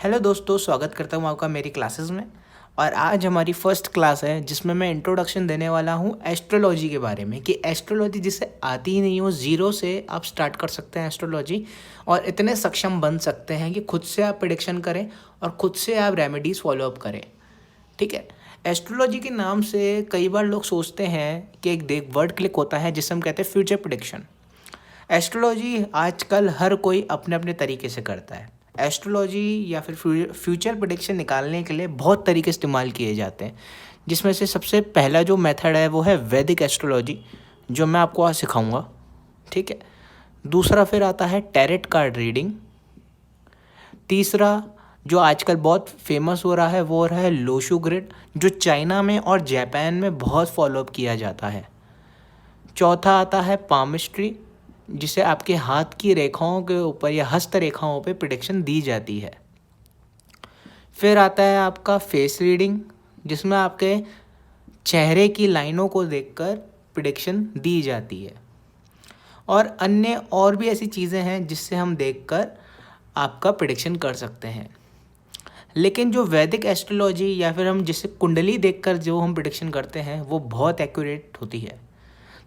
Hello दोस्तों, स्वागत करता हूँ आपका मेरी क्लासेस में। और आज हमारी फर्स्ट क्लास है जिसमें मैं इंट्रोडक्शन देने वाला हूँ एस्ट्रोलॉजी के बारे में कि एस्ट्रोलॉजी जिसे आती ही नहीं हो, ज़ीरो से आप स्टार्ट कर सकते हैं एस्ट्रोलॉजी और इतने सक्षम बन सकते हैं कि खुद से आप प्रेडिक्शन करें और खुद से आप रेमेडीज़ फॉलो अप करें। ठीक है। एस्ट्रोलॉजी के नाम से कई बार लोग सोचते हैं कि एक वर्ड क्लिक होता है जिसे हम कहते हैं फ्यूचर प्रेडिक्शन। एस्ट्रोलॉजी आजकल हर कोई अपने अपने तरीके से करता है। एस्ट्रोलॉजी या फिर फ्यूचर प्रेडिक्शन निकालने के लिए बहुत तरीके इस्तेमाल किए जाते हैं, जिसमें से सबसे पहला जो मेथड है वो है वैदिक एस्ट्रोलॉजी, जो मैं आपको आज सिखाऊंगा। ठीक है। दूसरा फिर आता है टैरेट कार्ड रीडिंग। तीसरा जो आजकल बहुत फेमस हो रहा है वो हो रहा है लोशू ग्रिड, जो चाइना में और जापान में बहुत फॉलोअप किया जाता है। चौथा आता है पामिस्ट्री, जिसे आपके हाथ की रेखाओं के ऊपर या हस्त रेखाओं पे प्रेडिक्शन दी जाती है। फिर आता है आपका फेस रीडिंग, जिसमें आपके चेहरे की लाइनों को देखकर प्रेडिक्शन दी जाती है। और अन्य और भी ऐसी चीज़ें हैं जिससे हम देखकर आपका प्रेडिक्शन कर सकते हैं। लेकिन जो वैदिक एस्ट्रोलॉजी या फिर हम जिसे कुंडली देखकर जो हम प्रेडिक्शन करते हैं वो बहुत एक्यूरेट होती है।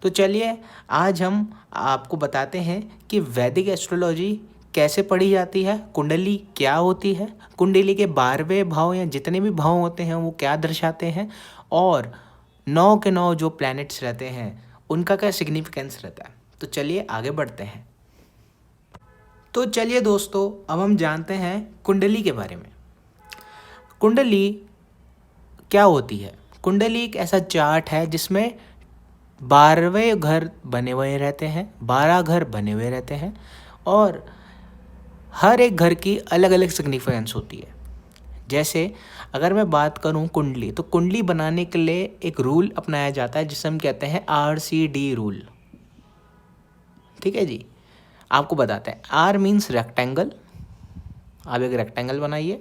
तो चलिए आज हम आपको बताते हैं कि वैदिक एस्ट्रोलॉजी कैसे पढ़ी जाती है, कुंडली क्या होती है, कुंडली के 12वें भाव या जितने भी भाव होते हैं वो क्या दर्शाते हैं, और 9 के 9 जो प्लैनेट्स रहते हैं उनका क्या सिग्निफिकेंस रहता है। तो चलिए आगे बढ़ते हैं। तो चलिए दोस्तों, अब हम जानते हैं कुंडली के बारे में। कुंडली क्या होती है? कुंडली एक ऐसा चार्ट है जिसमें 12वें घर बने हुए रहते हैं, 12 घर बने हुए रहते हैं और हर एक घर की अलग अलग सिग्निफिकेंस होती है। जैसे अगर मैं बात करूं कुंडली, तो कुंडली बनाने के लिए एक रूल अपनाया जाता है जिसे हम कहते हैं RCD रूल। ठीक है जी। आपको बताते हैं, R मीन्स रेक्टेंगल, आप एक रेक्टेंगल बनाइए।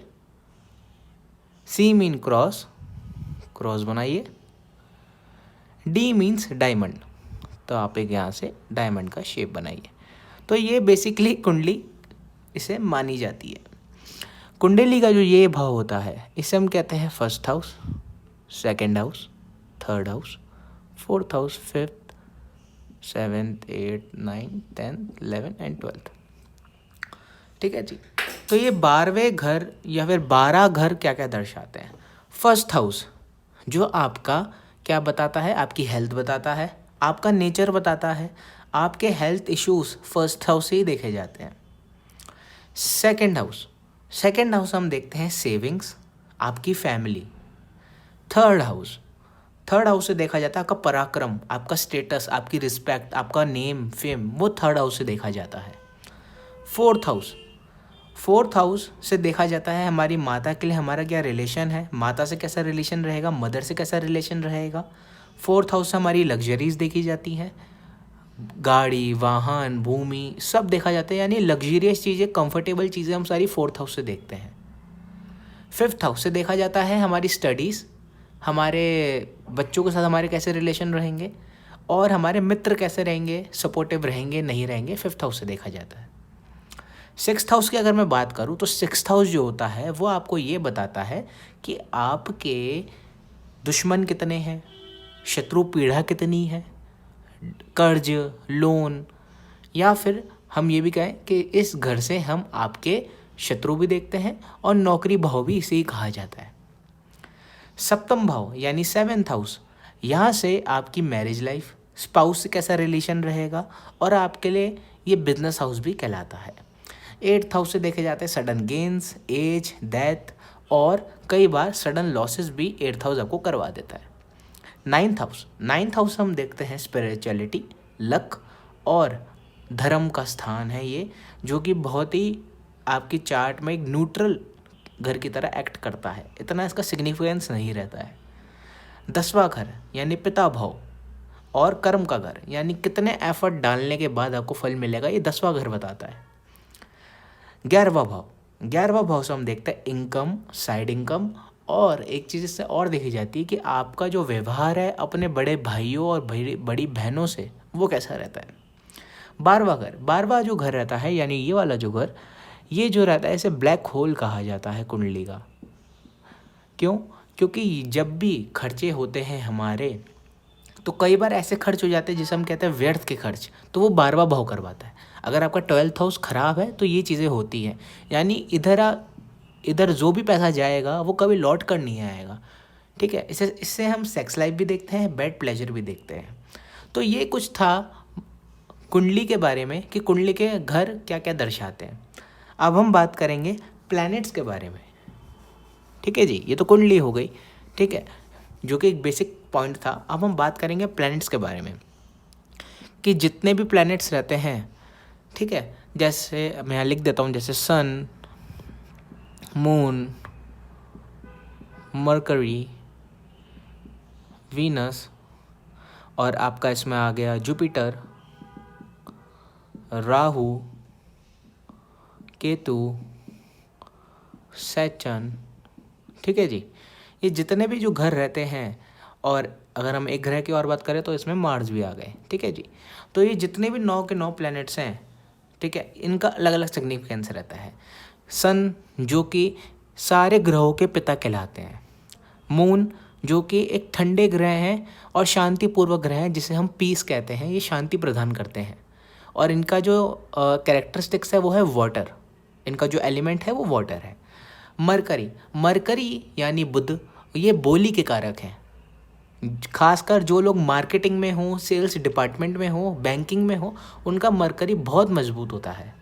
C मीन क्रॉस, क्रॉस बनाइए। D मीन्स डायमंड, तो आप एक यहाँ से डायमंड का शेप बनाइए। तो ये बेसिकली कुंडली इसे मानी जाती है। कुंडली का जो ये भाव होता है इसे हम कहते हैं first house, second house, third house, fourth house, fifth, seventh, eight, 9, 10, 11 and 12। ठीक है जी। तो ये 12वें घर या फिर 12 घर क्या क्या दर्शाते हैं? फर्स्ट हाउस जो आपका क्या बताता है, आपकी हेल्थ बताता है, आपका नेचर बताता है। आपके हेल्थ इश्यूज फर्स्ट हाउस से ही देखे जाते हैं। सेकंड हाउस, सेकंड हाउस हम देखते हैं सेविंग्स, आपकी family. Third house, third house से देखा जाता है आपका पराक्रम, आपका स्टेटस, आपकी रिस्पेक्ट, आपका नेम, फेम, वो थर्ड हाउस से देखा जाता है। फोर्थ हाउस, फोर्थ हाउस से देखा जाता है हमारी माता के लिए हमारा क्या रिलेशन है, माता से कैसा रिलेशन रहेगा, मदर से कैसा रिलेशन रहेगा। फोर्थ हाउस से हमारी लग्जरीज देखी जाती हैं, गाड़ी, वाहन, भूमि सब देखा जाता है, यानी लग्जरियस चीज़ें, कंफर्टेबल चीज़ें हम सारी फोर्थ हाउस से देखते हैं। फिफ्थ हाउस से देखा जाता है हमारी स्टडीज़, हमारे बच्चों के साथ हमारे कैसे रिलेशन रहेंगे और हमारे मित्र कैसे रहेंगे, सपोर्टिव रहेंगे नहीं रहेंगे, फिफ्थ हाउस से देखा जाता है। सिक्स्थ हाउस की अगर मैं बात करूँ तो सिक्स्थ हाउस जो होता है वो आपको ये बताता है कि आपके दुश्मन कितने हैं, शत्रु पीड़ा कितनी है, कर्ज, लोन, या फिर हम ये भी कहें कि इस घर से हम आपके शत्रु भी देखते हैं और नौकरी भाव भी इसे ही कहा जाता है। सप्तम भाव यानी सेवेंथ हाउस, यहाँ से आपकी मैरिज लाइफ, स्पाउस से कैसा रिलेशन रहेगा और आपके लिए ये बिजनेस हाउस भी कहलाता है। एट्थ हाउस से देखे जाते हैं सडन गेन्स, एज, डेथ और कई बार सडन लॉसेस भी एट्थ हाउस आपको करवा देता है। नाइन्थ हाउस, नाइन्थ हाउस हम देखते हैं स्पिरिचुअलिटी, लक और धर्म का स्थान है ये, जो कि बहुत ही आपकी चार्ट में एक न्यूट्रल घर की तरह एक्ट करता है, इतना इसका सिग्निफिकेंस नहीं रहता है। 10वां घर यानी पिता भाव और कर्म का घर, यानी कितने एफर्ट डालने के बाद आपको फल मिलेगा, ये 10वां घर बताता है। 11वां भाव, 11वां भाव से हम देखते हैं इनकम, साइड इनकम, और एक चीज़ इससे और देखी जाती है कि आपका जो व्यवहार है अपने बड़े भाइयों और बड़ी बहनों से वो कैसा रहता है। 12वां घर, 12वां जो घर रहता है यानी ये वाला जो घर, ये जो रहता है इसे ब्लैक होल कहा जाता है कुंडली का। क्यों? क्योंकि जब भी खर्चे होते हैं हमारे, तो कई बार ऐसे खर्च हो जाते हैं जिसे हम कहते हैं व्यर्थ के खर्च, तो वो बार बार भाव करवाता है। अगर आपका 12th हाउस खराब है तो ये चीज़ें होती हैं, यानी इधर जो भी पैसा जाएगा वो कभी लौट कर नहीं आएगा। ठीक है, इससे हम सेक्स लाइफ भी देखते हैं, बेड प्लेजर भी देखते हैं। तो ये कुछ था कुंडली के बारे में कि कुंडली के घर क्या क्या दर्शाते हैं। अब हम बात करेंगे प्लैनेट्स के बारे में। ठीक है जी, ये तो कुंडली हो गई, ठीक है, जो कि एक बेसिक पॉइंट था। अब हम बात करेंगे प्लैनेट्स के बारे में कि जितने भी प्लैनेट्स रहते हैं, ठीक है, जैसे मैं यहाँ लिख देता हूँ, जैसे सन, मून, मरकरी, वीनस, और आपका इसमें आ गया जुपिटर, राहु, केतु, सैटर्न। ठीक है जी, ये जितने भी जो घर रहते हैं, और अगर हम एक ग्रह की और बात करें तो इसमें मार्स भी आ गए। ठीक है जी, तो ये जितने भी 9 के 9 प्लैनेट्स हैं, ठीक है, इनका अलग अलग सिग्निफिकेंस रहता है। सन जो कि सारे ग्रहों के पिता कहलाते हैं। मून जो कि एक ठंडे ग्रह हैं और शांतिपूर्वक ग्रह हैं, जिसे हम पीस कहते हैं, ये शांति प्रदान करते हैं। और इनका जो कैरेक्टरिस्टिक्स है वो है वाटर, इनका जो एलिमेंट है वो वाटर है। मरकरी यानी बुध, ये बोली के कारक हैं। खासकर जो लोग मार्केटिंग में हो, सेल्स डिपार्टमेंट में हो, बैंकिंग में हो, उनका मरकरी बहुत मजबूत होता है।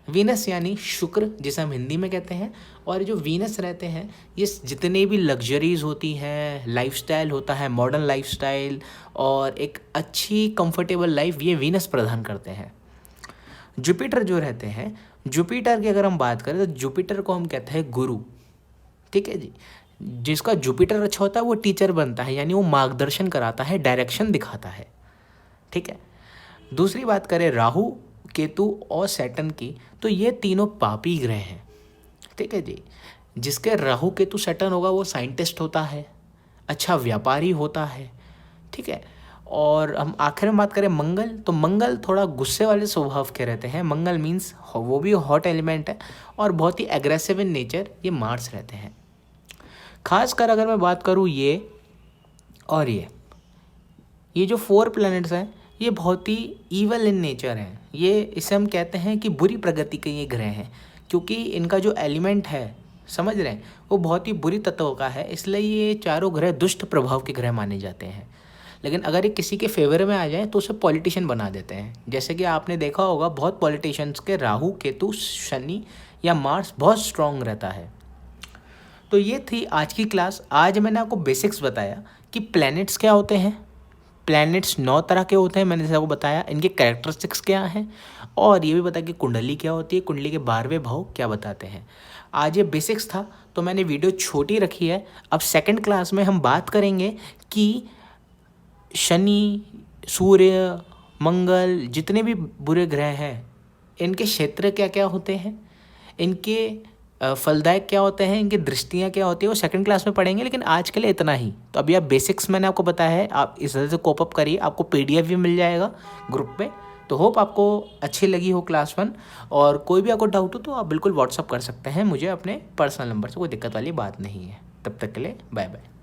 वीनस यानी शुक्र, जिसे हम हिंदी में कहते हैं। और जो वीनस रहते हैं, ये जितने भी लग्जरीज होती हैं, लाइफस्टाइल होता है, मॉडर्न लाइफस्टाइल और एक अच्छी कंफर्टेबल लाइफ, ये वीनस प्रदान करते हैं। जुपिटर जो रहते हैं, जुपिटर की अगर हम बात करें तो जुपिटर को हम कहते हैं गुरु। ठीक है जी, जिसका जुपिटर अच्छा होता है वो टीचर बनता है, यानी वो मार्गदर्शन कराता है, डायरेक्शन दिखाता है। ठीक है, दूसरी बात करें राहु, केतु और सैटर्न की, तो ये तीनों पापी ग्रह हैं। ठीक है जी, जिसके राहु केतु सैटर्न होगा वो साइंटिस्ट होता है, अच्छा व्यापारी होता है। ठीक है, और हम आखिर में बात करें मंगल, तो मंगल थोड़ा गुस्से वाले स्वभाव के रहते हैं। मंगल मीन्स वो भी हॉट एलिमेंट है और बहुत ही एग्रेसिव इन नेचर ये मार्स रहते हैं। खासकर अगर मैं बात करूँ ये और ये जो 4 प्लैनेट्स हैं, ये बहुत ही ईवल इन नेचर हैं। ये इसे हम कहते हैं कि बुरी प्रगति के ये ग्रह हैं, क्योंकि इनका जो एलिमेंट है, समझ रहे हैं, वो बहुत ही बुरी तत्व का है, इसलिए ये चारों ग्रह दुष्ट प्रभाव के ग्रह माने जाते हैं। लेकिन अगर ये किसी के फेवर में आ जाए तो उसे पॉलिटिशियन बना देते हैं। जैसे कि आपने देखा होगा बहुत पॉलिटिशियंस के राहु केतु शनि या मार्स बहुत स्ट्रांग रहता है। तो ये थी आज की क्लास। आज मैंने आपको बेसिक्स बताया कि प्लैनेट्स क्या होते हैं। प्लैनेट्स 9 तरह के होते हैं, मैंने जैसे आपको बताया, इनके कैरेक्टरिस्टिक्स क्या हैं, और ये भी बताया कि कुंडली क्या होती है, कुंडली के 12वें भाव क्या बताते हैं। आज ये बेसिक्स था तो मैंने वीडियो छोटी रखी है। अब सेकंड क्लास में हम बात करेंगे कि शनि, सूर्य, मंगल, जितने भी बुरे ग्रह हैं, इनके क्षेत्र क्या क्या होते हैं, इनके फलदायक क्या होते हैं, इनकी दृष्टियाँ क्या होती है, वो सेकंड क्लास में पढ़ेंगे। लेकिन आज के लिए इतना ही। तो अभी आप बेसिक्स मैंने आपको बताया है, आप इस तरह से कोप अप करिए। आपको PDF भी मिल जाएगा ग्रुप पे। तो होप आपको अच्छी लगी हो क्लास 1, और कोई भी आपको डाउट हो तो आप बिल्कुल व्हाट्सअप कर सकते हैं मुझे अपने पर्सनल नंबर से, कोई दिक्कत वाली बात नहीं है। तब तक के लिए बाय बाय।